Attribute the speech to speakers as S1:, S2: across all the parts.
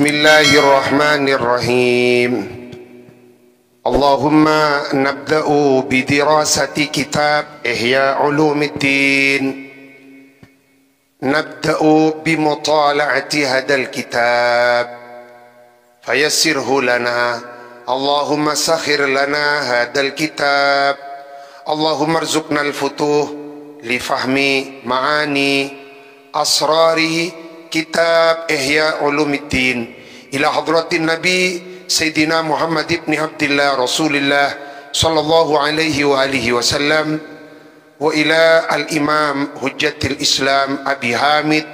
S1: Bismillahirrahmanirrahim. Allahumma nabda'u bidirasati kitab Ihya Ulumuddin. Nabda'u bimutala'ati hadal kitab fayassirhu lana. Allahumma sakhir lana hadal kitab. Allahumma arzuqna al-futuh li fahmi ma'ani asrari kitab Ihya Ulumuddin ila hadratin Nabi Sayyidina Muhammad ibn Abdillah Rasulullah sallallahu alaihi wa alihi wasallam wa ila al-imam hujjatil Islam Abi Hamid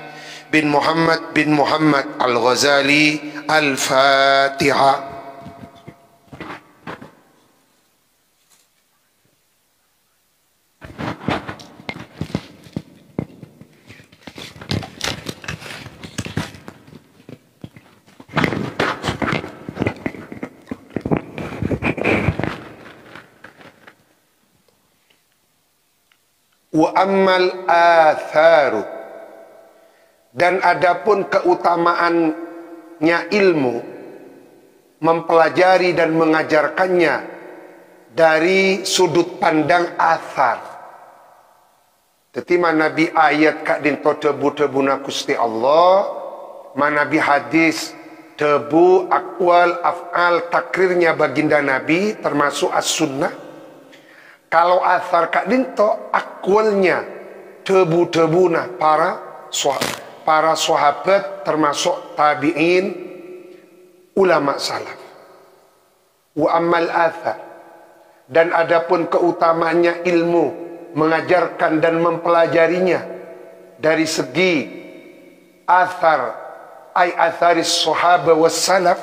S1: bin Muhammad Al-Ghazali. Al-Fatiha. Wa ammal atharu, dan adapun keutamaannya ilmu, mempelajari dan mengajarkannya dari sudut pandang athar. Tetima nabi ayat kak din to tebu-tebuna Gusti Allah, manabi hadis tebu akwal af'al takrirnya baginda nabi termasuk as-sunnah. Kalau athar kak dinto akwalnya tebu-tebuna para sahabat termasuk tabi'in, ulama salaf. Wa ammal athar, dan adapun keutamanya ilmu, mengajarkan dan mempelajarinya dari segi athar, ay atharis sahaba was salaf.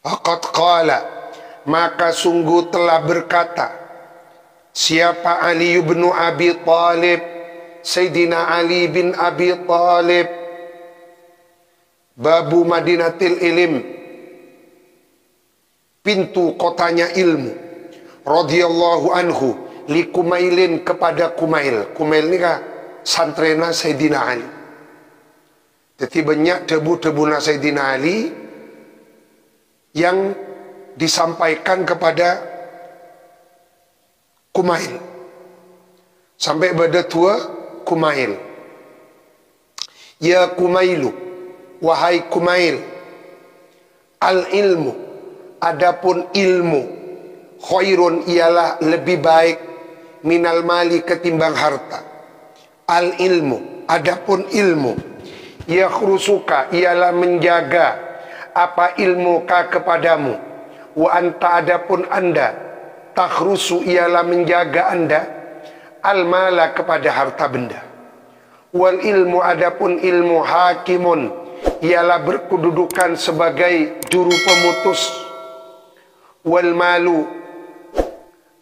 S1: Faqad qala, maka sungguh telah berkata siapa Ali bin Abi Thalib, Sayyidina Ali bin Abi Thalib, babu Madinatil Ilm, pintu kotanya ilmu, radhiyallahu anhu, li Kumailin, kepada Kumail. Kumail ini kan santrena Sayyidina Ali. Jadi banyak tebu-tebuna Sayyidina Ali yang disampaikan kepada Kumail sampai pada tua Kumail. Ya Kumailu, wahai Kumail, al ilmu, adapun ilmu, khairun, ialah lebih baik, minal mali, ketimbang harta. Al ilmu, adapun ilmu, yakhrusuka, ialah menjaga apa ilmu ka kepadamu. Wa anta, adapun anda, takhrusu, ialah menjaga anda, al-mala, kepada harta benda. Wal ilmu, adapun ilmu, hakimun, ialah berkedudukan sebagai juru pemutus. Wal malu,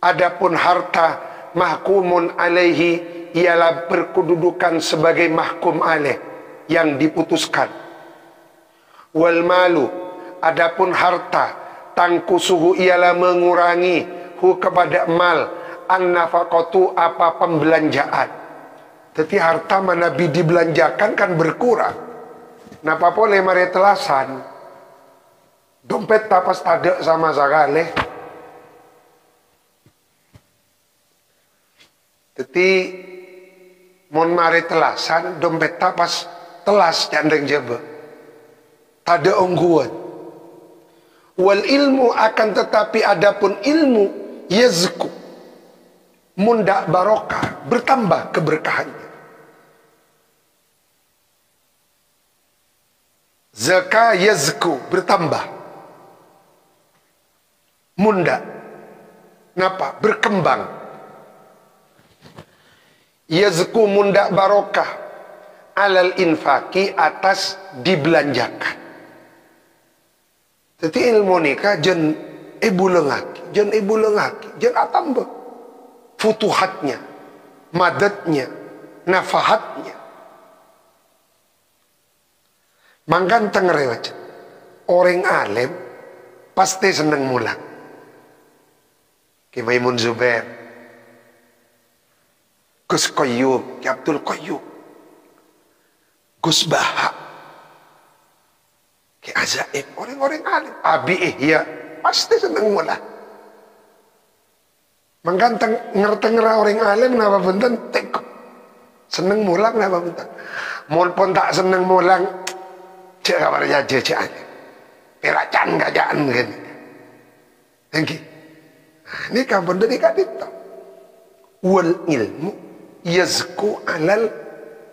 S1: adapun harta, mahkumun alaihi, ialah berkedudukan sebagai mahkum alaih, yang diputuskan. Wal malu, adapun harta, tangkusuhu, ialah mengurangi, hu, kepada mal, an-nafaqatu, apa pembelanjaan. Jadi harta mana dibelanjakan kan berkurang. Napa boleh mari telasan, dompet tapas ada sama sekali. Jadi mon mari telasan, dompet tapas telas jandeng jebe, tada ongguan. Wal ilmu, akan tetapi adapun ilmu, yazku, munda barokah, bertambah keberkahannya. Zaka yazku, bertambah. Munda, napa? Berkembang. Yazku, munda barokah, alal infaki, atas dibelanjakan. Jadi ilmu nikah jen ibu lengaki, jen atamba futuhatnya, madatnya, nafahatnya. Mangkan tengerewat, orang alim pasti seneng mulang. Ki Maimun Zubair, Gus Qayyum, Ki Abdul Qayyum, Gus Baha, ajaib. Orang-orang alim. Abi Ihya pasti senang mula. Mengganteng ngertengera orang alim napa benten tekuk. Seneng mulang napa benten. Mun pun tak seneng mulang cek kabar jaje cek aja. Peracan gajaan kan. Engki. Ini kampun dari kadita. Wal ilmu yazku alal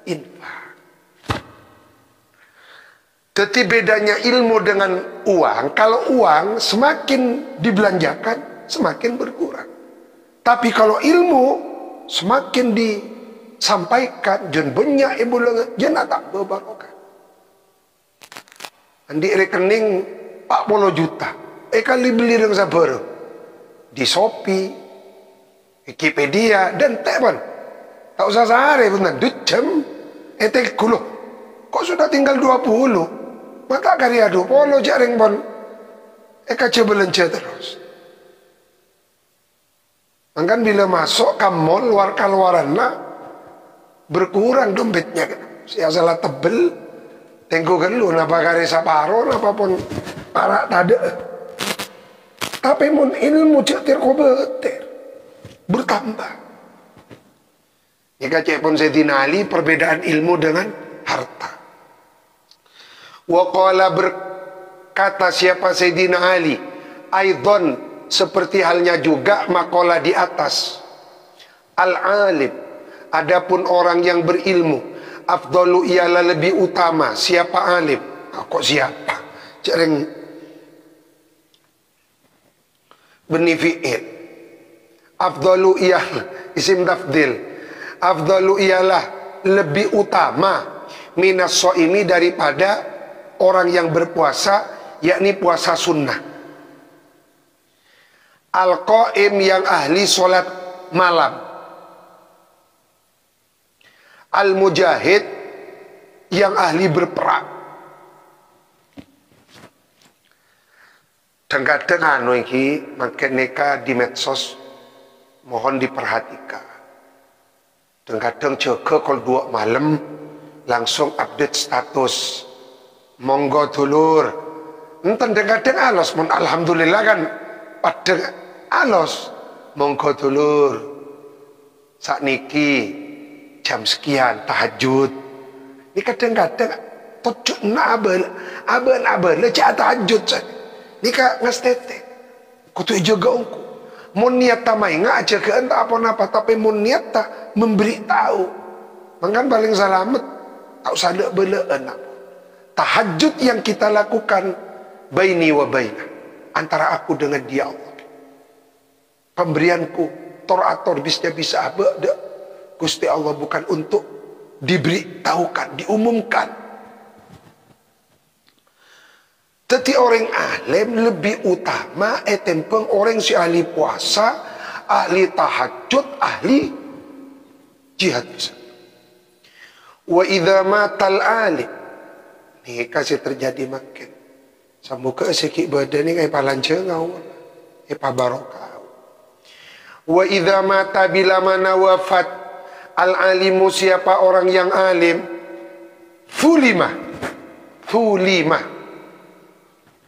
S1: infak. Tetapi bedanya ilmu dengan uang. Kalau uang semakin dibelanjakan semakin berkurang. Tapi kalau ilmu semakin disampaikan jen banyak ibu lengan jen tak berbarokah. Andi rekening 40 juta. Kali beli dengan sabar di Shopee, Wikipedia dan teman. Tak usah sehari benar 2 jam. Kulo. Kok sudah tinggal 20? Maka karya 20 jaring pon. Coba belanja terus. Maka bila masuk ke mall luar keluaran berkurang dompetnya. Saya salah tebel. Tengku gelu napa kare saparo napa pun para tade. Tapi mun ilmu cetir ko beter bertambah. Jika cek pun Sayyidina Ali perbedaan ilmu dengan harta. Wa qala berkata siapa Sayyidina Ali, aidon seperti halnya juga makola di atas. Al-alim, adapun orang yang berilmu, afdalu ialah lebih utama. Siapa alim? Kok siapa? Cereng beni fi'il. Afdalu ialah isim tafdil. Afdalu ialah lebih utama minas so'imi daripada orang yang berpuasa, yakni puasa sunnah. Al-qaim yang ahli solat malam. Al-mujahid yang ahli berperang. Kadang-kadang iki makin neka di medsos mohon diperhatikan. Kadang-kadang jaga kalau 2 malam langsung update status. Monggo dulur. Enten kadang alos mun alhamdulillah kan pada alos. Monggo dulur. Sakniki jam sekian tahajud. Ini kadang-kadang tujuh abel cak tahajud saja. Ini kak ngestete. Kutu jaga ongku. Mun niat tamai nggak aja ke entah apa-apa, tapi mun niat tak memberi tahu. Mangkan paling selamat tak usah ada belaan. Tahajud yang kita lakukan baini wa baina, antara aku dengan dia Allah. Pemberianku torator bisa apa? Gusti Allah bukan untuk diberitahukan, diumumkan. Tetapi orang alim lebih utama tempeng orang si ahli puasa, ahli tahajud, ahli jihad bisa. Wa idza matal alim. Ni kasih terjadi makin. Samuka sikit badan ni kai palanca ngau. Pa barokah. Wa idza mata bila mana wafat al alimu siapa orang yang alim fulima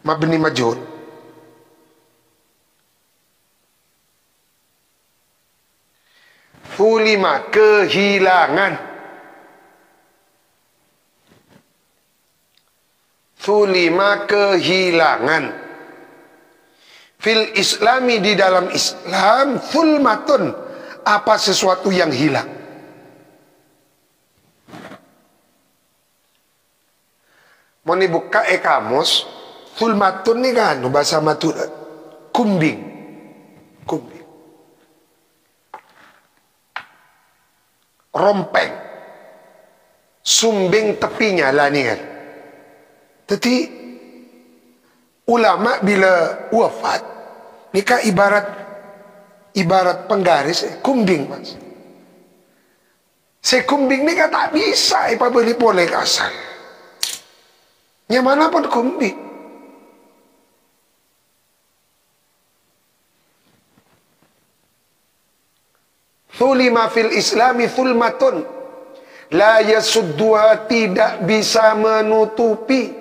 S1: mabni majhul fulima kehilangan fil islami di dalam Islam fulmatun apa sesuatu yang hilang. Mau dibuka kamus fulmatun ni kan bahasa Madura kumbing rompeng sumbing tepinya lah ni kan. Jadi ulama bila wafat nikah ibarat penggaris kumbing mas. Kumbing ni kan tak bisa beli boleh kasar. Yang mana pun kumbing. Thulima fil islami thulmatun la yasudduha tidak bisa menutupi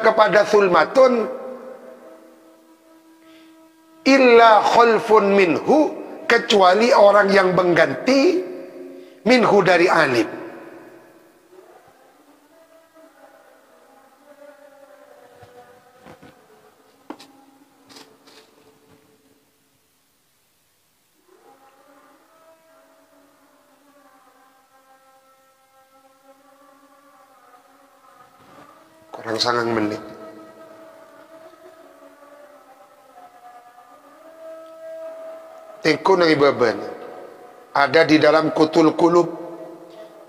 S1: kepada zulmatun illa khalfun minhu, kecuali orang yang mengganti minhu dari alim. Kurang 9 menit. Tengku nang ibaban ada di dalam Kutul Qulub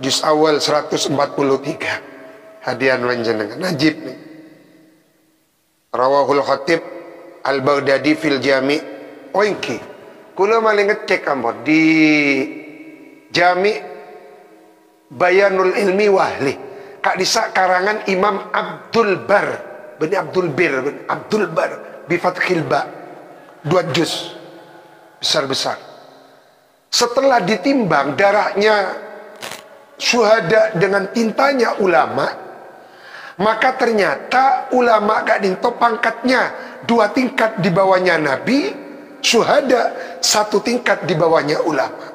S1: juz awal 143. Hadian panjenengan najib nih. Rawahul Khatib Al-Baghdadi fil Jami'. Oinki kula maling ngecek ampun di Jami' Bayanul Ilmi Wahli kak disak karangan Imam Abdul Bar bin Abdul Bar bi fathil ba, 2 juz besar-besar. Setelah ditimbang darahnya syuhada dengan tintanya ulama, maka ternyata ulama kak dinto pangkatnya 2 tingkat di bawahnya Nabi, syuhada 1 tingkat di bawahnya ulama.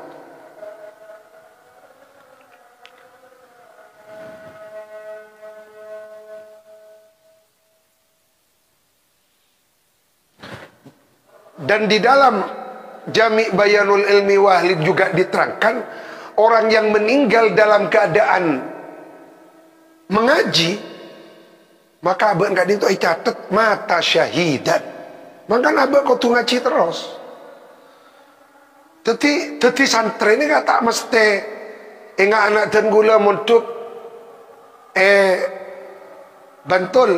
S1: Dan di dalam Jami' Bayanul Ilmi Wahli juga diterangkan orang yang meninggal dalam keadaan mengaji, maka abang gak itu catat mata syahidan. Maka abang kau tu ngaji terus. Teti santri ini kata mesti ingat anak dan gula untuk Bantul.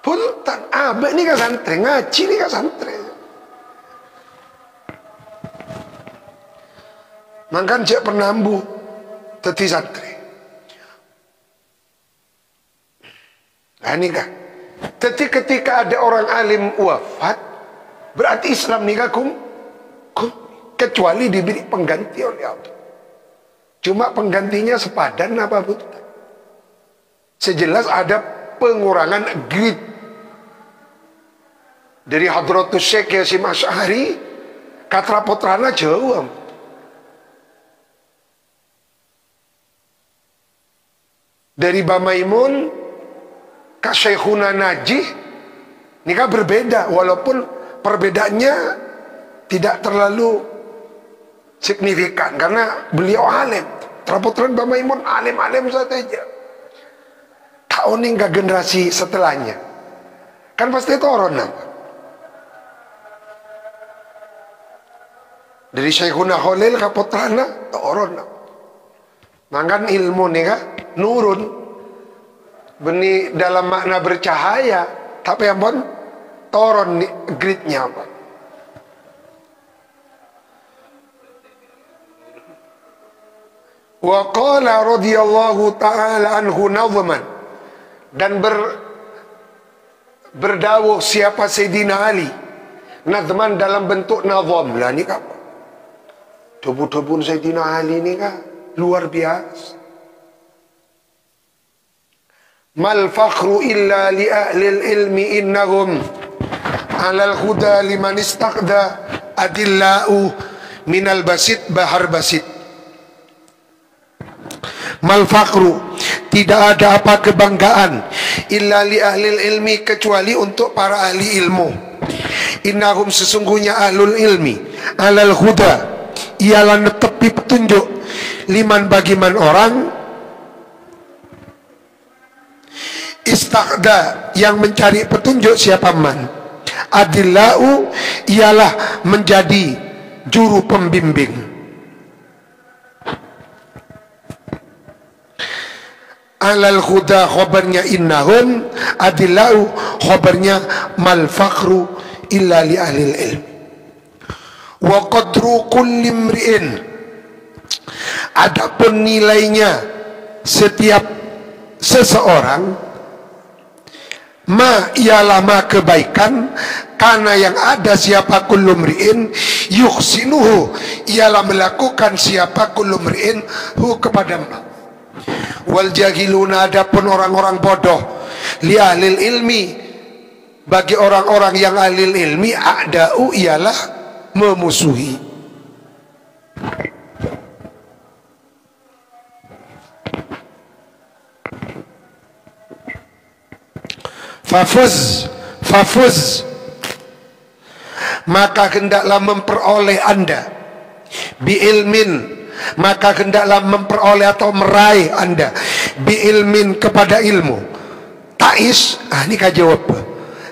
S1: Punten, abang ni kan santri, ngaji ni kan santri. Mangkan cek penambu teti santri. Nah ini kan. Teti ketika ada orang alim wafat, berarti Islam ni kan kecuali diberi pengganti oleh Allah. Cuma penggantinya sepadan apa bukan? Sejelas ada pengurangan grid. Dari Hadratus Syekh Yasim Asy'ari katra putrana jauh. Dari Bamaimun ke Syekhuna Najih nikah berbeda, walaupun perbedaannya tidak terlalu signifikan karena beliau alim. Teraputran Bamaimun alim-alim saja. Tahun ini ke generasi setelahnya kan pasti turun nama. Dari Syekhuna Khalil ke putrana turun. Mangkan ilmu nih kan nurun. Beni dalam makna bercahaya, tapi ampun turun nih gridnya apa? Wa qala radhiyallahu ta'ala anhu nazman, dan berdawuh siapa Sayyidina Ali nazman dalam bentuk nazam. Lah ni apa? Tubuh-tubuh Sayyidina Ali ni kan luar biasa. Mal fakhru illa li ahli ilmi innahum alal huda liman istaqda adillau minal basit bahar basit. Mal fakhru, tidak ada apa kebanggaan illa li ahli ilmi, kecuali untuk para ahli ilmu. Innahum, sesungguhnya ahlul ilmi, alal huda, ialah netepi petunjuk, liman bagi man orang istaqda, yang mencari petunjuk siapa man, adillau, ialah menjadi juru pembimbing. Alal huda khabarnya innahum, adillau khabarnya mal fakhru illa li ahlil ilm. Wa qadru kulli imri'in, adapun nilainya setiap seseorang, ma ialah ma kebaikan, karena yang ada siapa kullu mri'in yuhsinuhu, ialah melakukan siapa kullu mri'in hu kepada ma. Wal jahiluna, adapun orang-orang bodoh, li ahlil ilmi, bagi orang-orang yang ahlil ilmi, a'da'u ialah memusuhi. Fafuz, maka hendaklah memperoleh anda, bi ilmin, maka hendaklah memperoleh atau meraih anda, bi ilmin, kepada ilmu. Ta'is, ini kan jawab.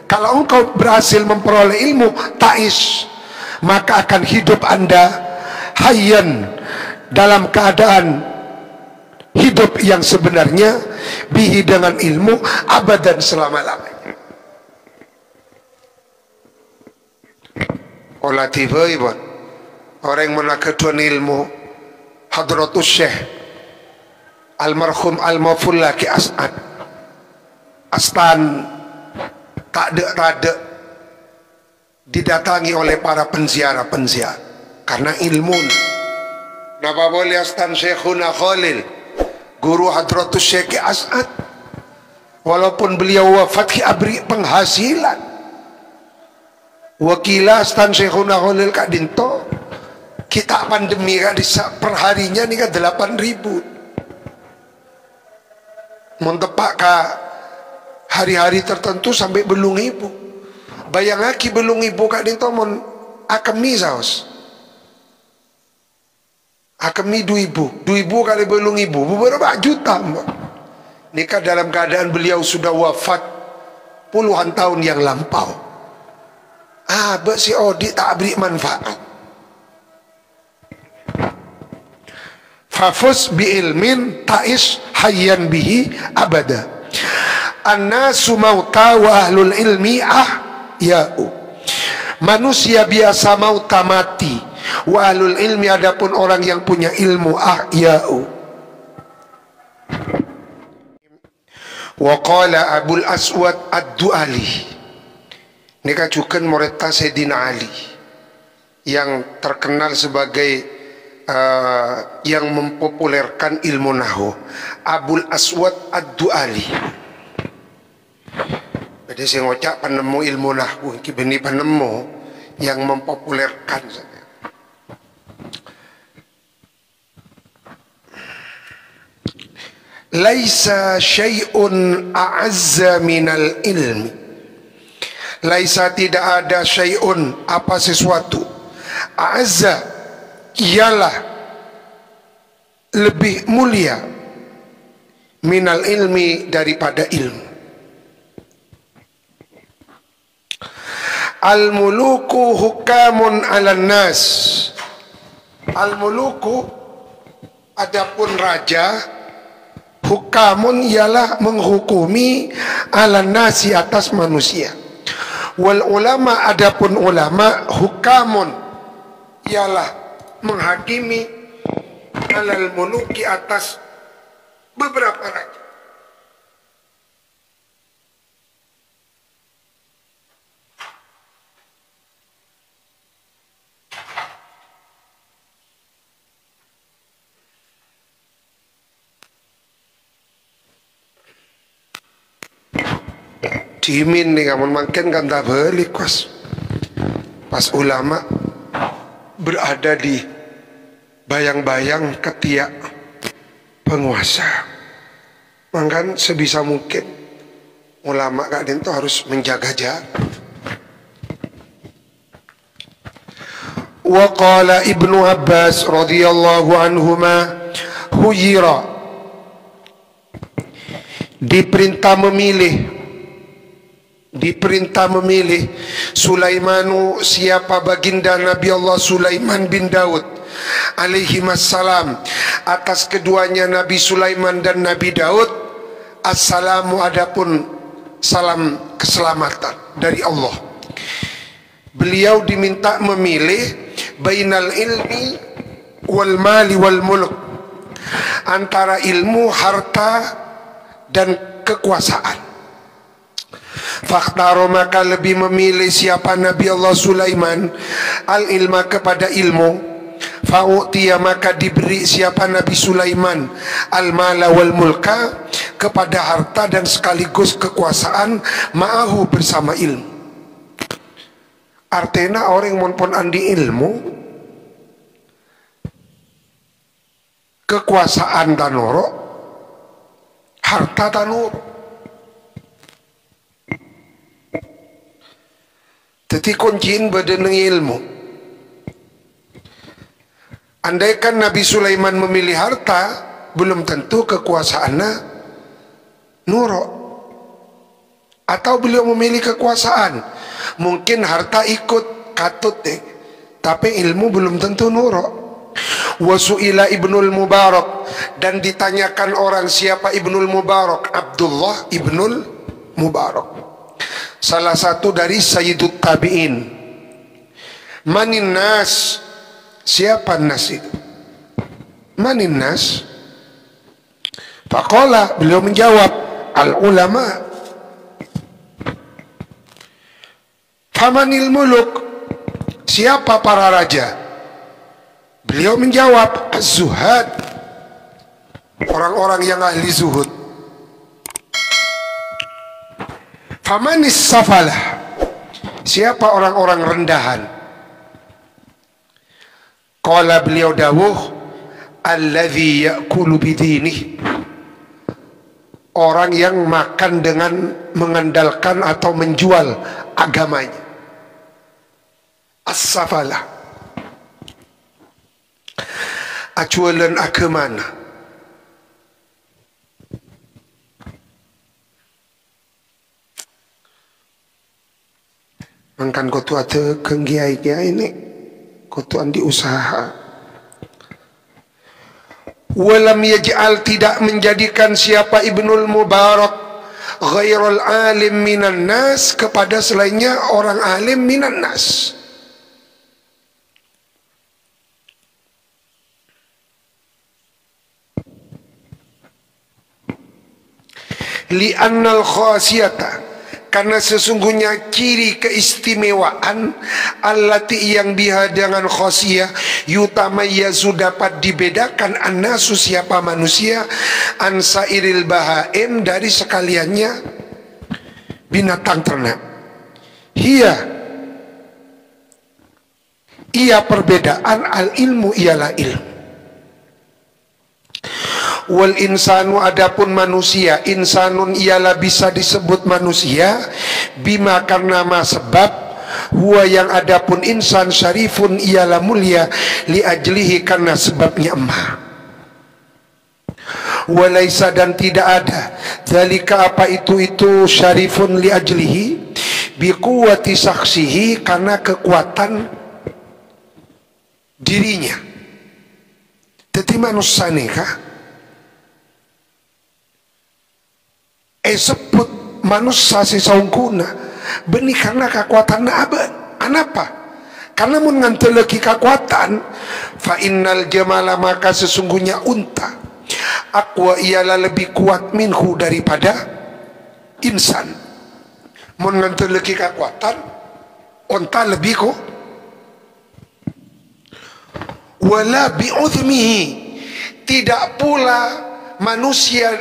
S1: Kalau engkau berhasil memperoleh ilmu ta'is, maka akan hidup anda hayyan, dalam keadaan hidup yang sebenarnya, bihi, dengan ilmu, abadan, selama-lamanya. Olah tiba ibu orang yang menakutkan ilmu, Hadratus Syekh almarhum al-Maful Laki Astan tak ada didatangi oleh para penziarah karena ilmu. Napa boleh Astan Syekhuna Khalil, guru Hadratus Syekh As'ad, walaupun beliau wafat abri penghasilan. Wakila Astan Syekhuna Khalil Kak Dinto, kita pandemi Kak disa perharinya nih Kak 8.000. Montepak Kak hari-hari tertentu sampai belung ibu. Bayang aki belung ibu Kak Dinto mon akemi saus. Akemi 2.000 kali belung ibu beberapa juta mbak. Nikah dalam keadaan beliau sudah wafat puluhan tahun yang lampau. Si Odi tak beri manfaat. Fafus bi ilmin ta'is hayyan bihi abada. Annasu mauta wa ahlul ilmi ya'u. Manusia biasa mauta, mati, wa ahlul ilmi, adapun orang yang punya ilmu ya'u. Wa qala Abul Aswad ad-Du'ali, ini kacukan moreta Sayyidina Ali yang terkenal sebagai yang mempopulerkan ilmu nahwu, Abul Aswad ad-Du'ali. Jadi saya ngocak penemu ilmu nahwu, ini penemu yang mempopulerkan saja. Laisa syai'un a'azza minal ilmi. Laisa, tidak ada, syai'un, apa sesuatu, a'azza, ialah lebih mulia, minal ilmi, daripada ilmu. Al-muluku hukamun ala nas. Al-muluku, adapun raja, hukamun ialah menghukumi, ala nasi, atas manusia. Wal ulama, adapun ulama, hukamun ialah menghakimi, alal muluki, atas beberapa raja. Cimin nih kamu makin kan tak balik pas ulama berada di bayang-bayang ketiak penguasa, maka sebisa mungkin ulama Kak Dinto harus menjaga jarak. Wa qala Ibnu Abbas radhiyallahu anhuma, huyira, diperintah memilih Sulaimanu, siapa baginda Nabi Allah Sulaiman bin Daud alaihi wassalam, atas keduanya Nabi Sulaiman dan Nabi Daud, assalamu, adapun salam keselamatan dari Allah. Beliau diminta memilih bainal ilmi wal mali wal mulk, antara ilmu, harta, dan kekuasaan. Fakhtaro, maka lebih memilih siapa Nabi Allah Sulaiman al ilma, kepada ilmu. Fa'utiya, maka diberi siapa Nabi Sulaiman al-mala wal mulka, kepada harta dan sekaligus kekuasaan, ma'ahu, bersama ilmu. Artinya orang yang pun andi ilmu, kekuasaan tanoro, harta tanoro. Jadi kunciin badan ilmu. Andaikan Nabi Sulaiman memilih harta, belum tentu kekuasaannya nuro. Atau beliau memilih kekuasaan, mungkin harta ikut katut deh, tapi ilmu belum tentu nuro. Wasu'ila Ibnul Mubarak, dan ditanyakan orang siapa Ibnul Mubarak, Abdullah Ibnul Mubarak, salah satu dari Sayyidut Tabi'in. Manin nas, siapa nas itu? Manin nas? Faqala, beliau menjawab, al ulama. Famanil muluk, siapa para raja? Beliau menjawab, az-zuhad, orang-orang yang ahli zuhud. Famanis safalah, siapa orang-orang rendahan? Qala, beliau dawuh, alladzi ya'kulu bidinih, orang yang makan dengan mengandalkan atau menjual agamanya. As-safalah, acualan agamana. Mangkan kau tu ada kenggiai-giai ini, kau tu andi usaha. Walam yaj'al, tidak menjadikan siapa Ibnul Mubarak ghairul alim minan nas, kepada selainnya orang alim minan nas. Li'annal khasiyata, karena sesungguhnya ciri keistimewaan, allati, yang biha, dengan khasiyah, yutamayyazu, dapat dibedakan, annasu, siapa manusia, ansairil bahaim, dari sekaliannya binatang ternak. Ia perbedaan, al ilmu, ialah ilmu. Wal insanu, adapun manusia, insanun ialah bisa disebut manusia, bima, karena ma, sebab, huwa, yang adapun insan, syarifun, ialah mulia, li ajlihi, karena sebabnya emah. Walaisa, dan tidak ada, dzalika, apa itu syarifun li ajlihi, biquwati saksihi, karena kekuatan dirinya. Jadi manusia nikah sebut manusia si saungkuna benih karena kekuatan aban. Anapa? Karena menganteleki kekuatan. Fa innal jamala, maka sesungguhnya unta, aqwa, ialah lebih kuat, minhu, daripada insan. Menganteleki kekuatan, unta lebih kok. Wala bi'udhmihi, tidak pula manusia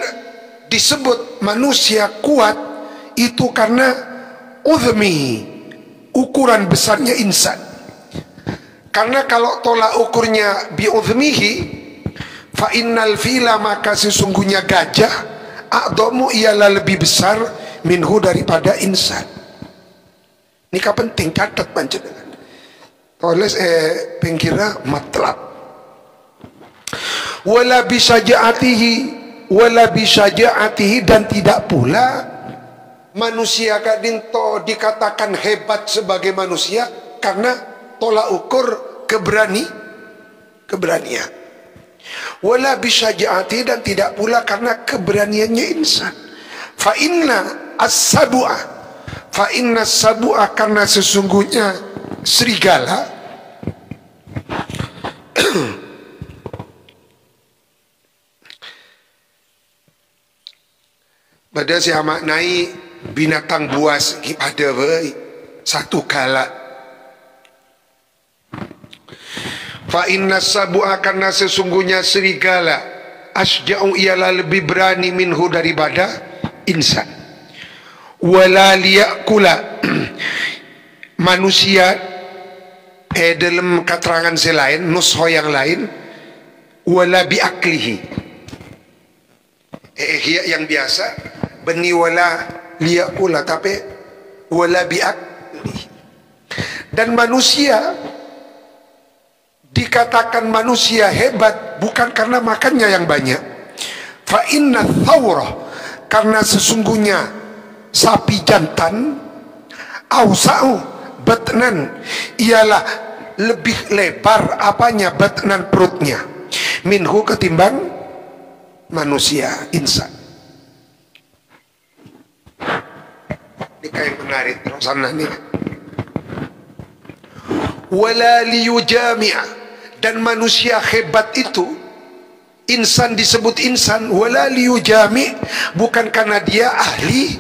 S1: disebut manusia kuat itu karena udhmi, ukuran besarnya insan. Karena kalau tolak ukurnya bi udhmihi, fa innal fila, maka sesungguhnya gajah, a'dhamu, ialah lebih besar, minhu, daripada insan. Ini penting, catat panjenengan. Tulis pengkira matlab. Wala bisaja'atihi, wala bisyaja'atihi, dan tidak pula manusia kadinto dikatakan hebat sebagai manusia karena tolak ukur keberanian. Wala bisyaja'atihi, dan tidak pula karena keberaniannya insan. Fa inna as-sabu'a, karena sesungguhnya serigala pada saya maknai binatang buas pada satu kala. Fa inna sabu'a, karena sesungguhnya serigala, asja'u, ialah lebih berani minhu daripada insan. Wala liya'kula, manusia dalam keterangan selain nusho yang lain, wala biaklihi, yang biasa beni wala liya'kula, tapi wala biaklihi. Dan manusia dikatakan manusia hebat bukan karena makannya yang banyak. Fa inna thawrah, karena sesungguhnya sapi jantan, ausa'u batnan, ialah lebih lebar apanya, batnan, perutnya, minhu, ketimbang manusia, insan. Ini kayak menarik sana nih. Wala liyujami'a, dan manusia hebat itu, insan disebut insan, wala liyujami, bukan karena dia ahli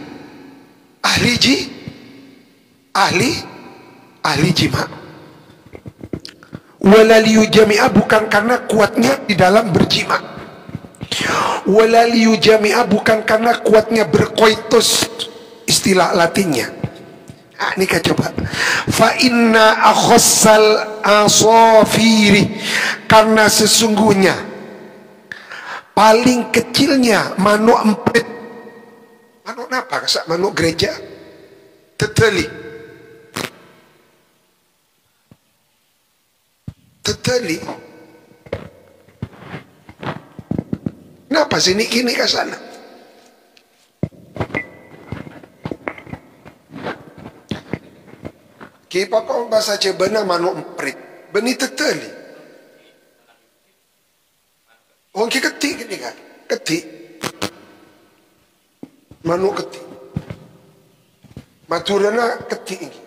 S1: jima. Wala liyujami'a, bukan karena kuatnya di dalam berjima. Wala liyujami'a, bukan karena kuatnya berkoitus, istilah latinnya. Nah, ini kan coba. Fa inna akhassal asafiri, karena sesungguhnya paling kecilnya manuk emprit. Manuk apa? Kasak manuk gereja. Teteli. Kenapa sini kini ke sana? Kipa kau bahasa cebana manuk emprit, beni teteli. Orang ketik gini kan, ketik, manuk ketik, maturana ketik ini.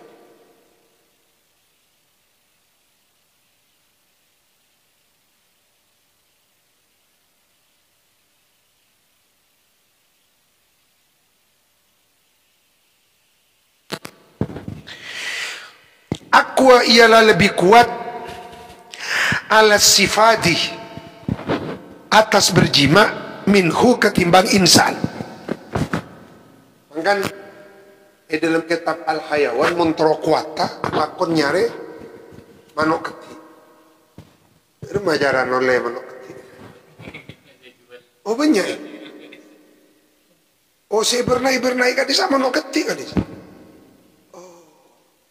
S1: Aqwa, ialah lebih kuat, ala sifadi, atas berjima, minhu, ketimbang insan. Kan dalam kitab Al-Hayawan Muntrokwata makon nyare manuk ketik. Itu majaran oleh manuk ketik. Oh banyak. Oh saya bernai kadisa manuk ketik kadisa.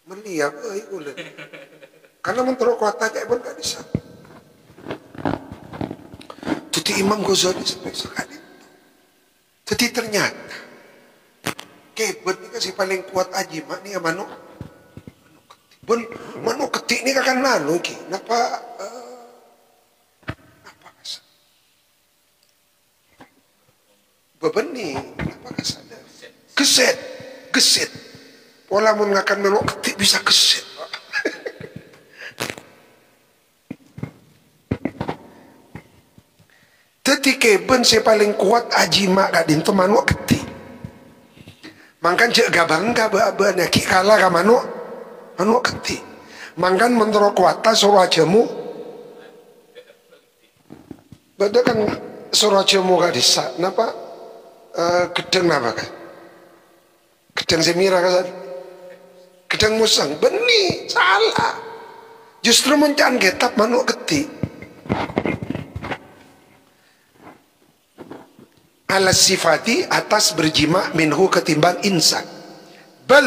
S1: Melihat, karena mentero kuota kayak pun gak bisa. Jadi Imam Ghazali sampai sekali. Jadi ternyata kebet ini kasih paling kuat aji mak nih manuk ketik. Manuk ketik ini kan nanu ki. Napa kasar? Bebeni, napa kasar? Geset. Pola mun ngakan manuk ketik bisa keset. Teti keben saya paling kuat aji mak kadin tu manuk ketik. Mangkan cek gabang gabang ki kalah ka manuk ketik. Mangkan mentero kuata suruh ajamu. Bada kan suruh ajamu ka desa. Napa gedeng napa kan? Gedeng semira kan? Gedang musang, benih, salah. Justru mencan getap manuk ketik. Ala sifati, atas berjima, minhu, ketimbang insan. Bal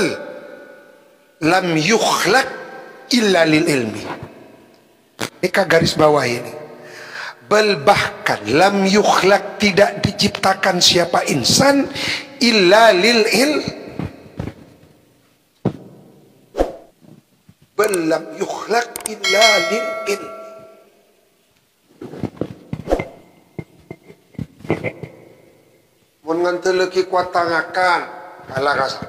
S1: lam yukhlaq illa lil ilmi. Ini garis bawah ini. Bal bahkan lam yukhlaq, tidak diciptakan siapa insan illa lil ilmi. Lam yukhlaq illa lil ilmi. Mun nganteleki kuat tangakan kalah kasar.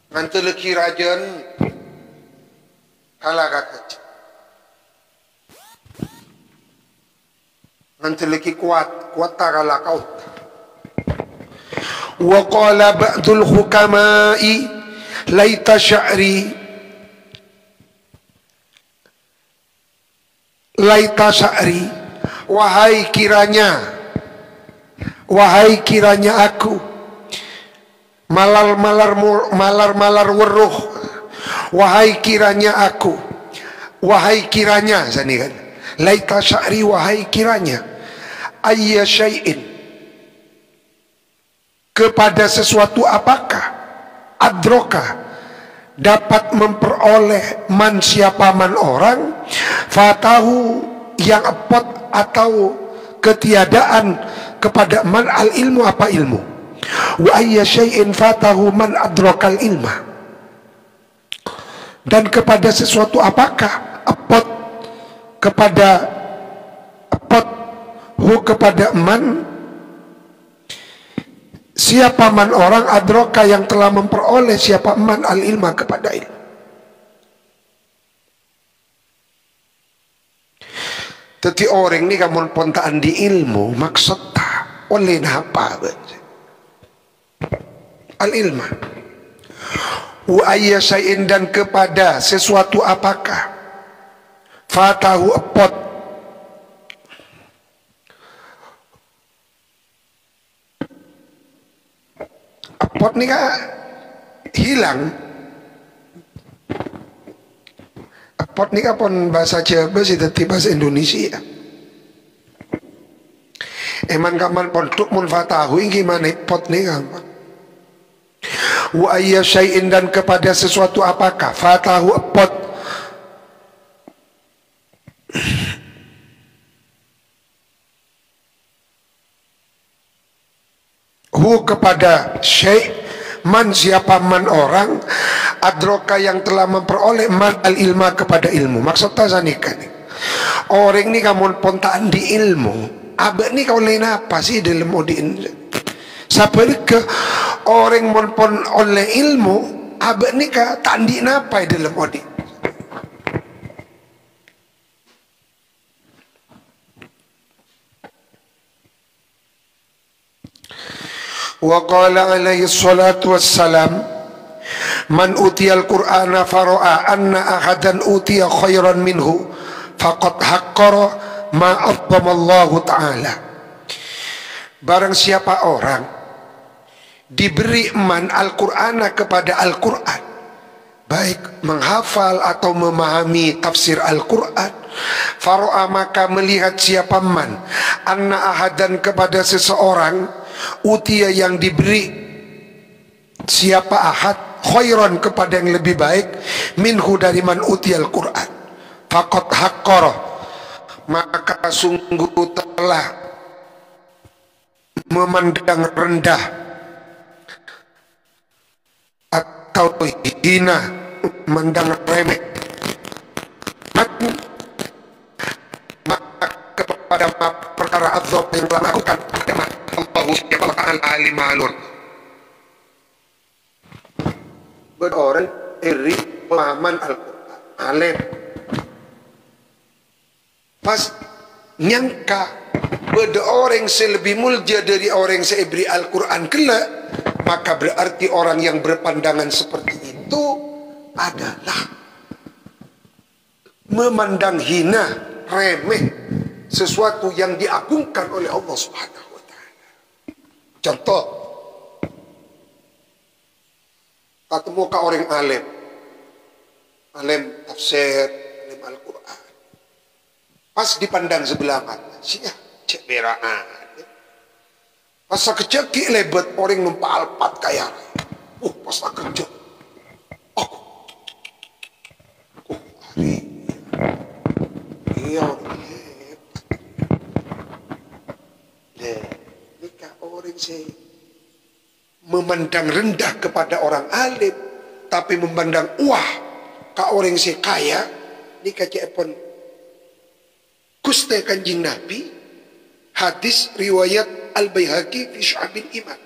S1: Nganteleki rajen kalah kakec. Nganteleki kuat kalah kau. Wa qala ba'dul hukama'i laita sya'ri laita sya'ri, wahai kiranya aku malar weruh, wahai kiranya sani kan, laita sya'ri, wahai kiranya, ayya syai'in, kepada sesuatu apakah, adroka, dapat memperoleh man, siapa man orang, fatahu, yang epot atau ketiadaan kepada man al ilmu, apa ilmu, wa ayya syai'in fatahu man adrokal ilma, dan kepada sesuatu apakah epot kepada kepada man, siapa man orang, adroka, yang telah memperoleh siapa man al ilma, kepada ilmu. Jadi orang ni kamu pontaan di ilmu, maksud tak oleh apa al ilma, wa ayya syai'in, dan kepada sesuatu apakah, fatahu epot ni kah hilang. Epot ni kah pun bahasa Jawa sih, tapi bahasa Indonesia. Eman kaman pon tuk mun fatahu gimana epot ni kah? Wa ayya syai'in, dan kepada sesuatu apakah, fatahu epot kepada syai' man, siapa man orang, adroka, yang telah memperoleh man al ilma, kepada ilmu. Maksudnya zanikah nih, orang ni kamu pontaan di ilmu, abek ni kau lain apa sih dalam odin? Siapa ke orang monpon oleh ilmu, abek ni kah tandi napa dalam odin? Wa qala alaihi salatu wassalam, man utiyal qur'ana fara'a anna ahadan utiya khairan minhu faqad haqqara ma azzamallahu ta'ala. Barang siapa orang diberi man Al-Qur'ana, kepada Al-Qur'an, baik menghafal atau memahami tafsir Al-Qur'an, fara'a, maka melihat siapa man, anna ahadan, kepada seseorang, utia, yang diberi siapa ahad, khairan, kepada yang lebih baik, minhu, dari man utiyal Qur'an, faqad haqqara, maka sungguh telah memandang rendah atau hina, memandang remeh maka kepada perkara azab yang telah lakukan Allah alim alur. Berorang iri pemahaman Al-Quran, alim, pas nyangka beda orang selebih mulja dari orang seibri Al-Quran kelak, maka berarti orang yang berpandangan seperti itu adalah memandang hina, remeh sesuatu yang diagungkan oleh Allah Subhanahu wa ta'ala. Contoh, ketemu ke orang alim tafsir, alim Al-Quran, pas dipandang sebelah mata, siya cek beraan, pas keceki lebet orang numpa alpat kaya, pas kecek, iya, nikah orang sih memandang rendah kepada orang alim, tapi memandang wah ka orang sih kaya, nikah cepon kuste kanjing Nabi, hadis riwayat Al-Baihaqi fi Syu'abil Iman.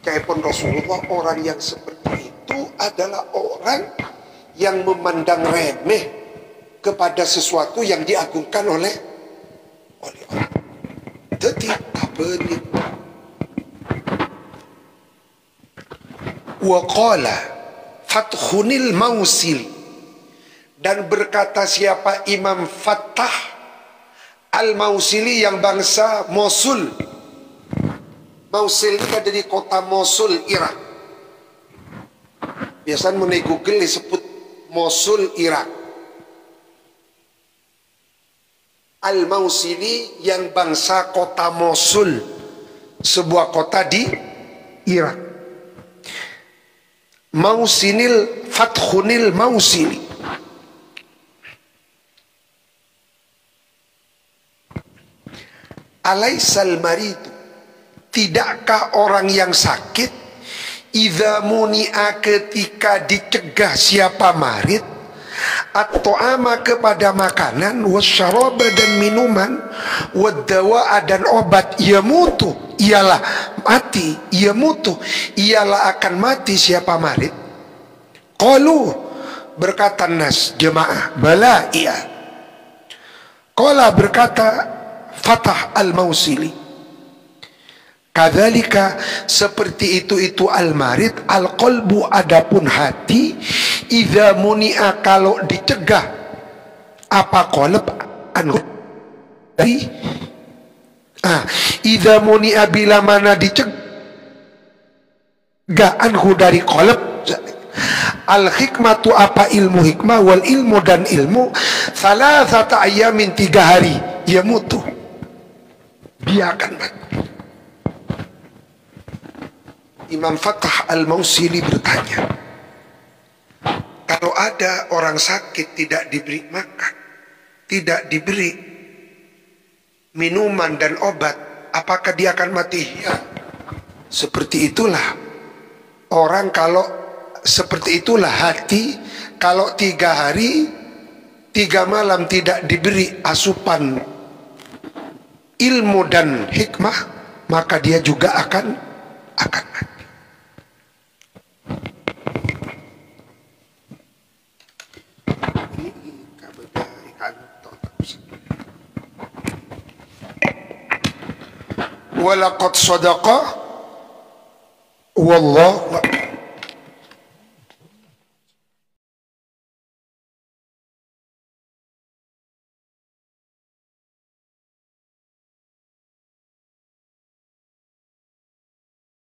S1: Cepon Rasulullah, orang yang seperti itu adalah orang yang memandang remeh kepada sesuatu yang diagungkan oleh orang. Jadi apa ni? Wa qala fathunil mausil, Dan berkata siapa Imam Fattah Al-Mausili yang bangsa Mosul. Mosul itu ada di kota Mosul, Irak. Biasanya mengenai Google disebut Mosul, Irak. Al-Mausili yang bangsa kota Mosul, sebuah kota di Irak. Mausinil Fathunil Mausili. Alaisal maridu, tidakkah orang yang sakit idza muni'a, ketika dicegah siapa marid, atau ama kepada makanan, wasyaraba dan minuman, waddawa dan obat, yamutu ialah mati, yamutu ialah akan mati siapa marid. Qalu, berkata nas jemaah, bala iya. Qala, berkata Fathah Al-Mausili, kadzalika seperti itu al-marid, al-qalbu adapun hati, idza muni'a kalau dicegah apa qalb anhu dari idza muni'a bila mana dicegah anhu dari qalb, al-hikmatu apa ilmu hikmah, wal ilmu dan ilmu, salasata ayamin 3 hari, yamutu dia akan mati. Imam Fathah Al-Mausili bertanya, kalau ada orang sakit tidak diberi makan, tidak diberi minuman dan obat, apakah dia akan mati? Ya. Seperti itulah orang, kalau seperti itulah hati, kalau 3 hari 3 malam tidak diberi asupan ilmu dan hikmah, maka dia juga akan mati. Walaqad sadaqa wallahu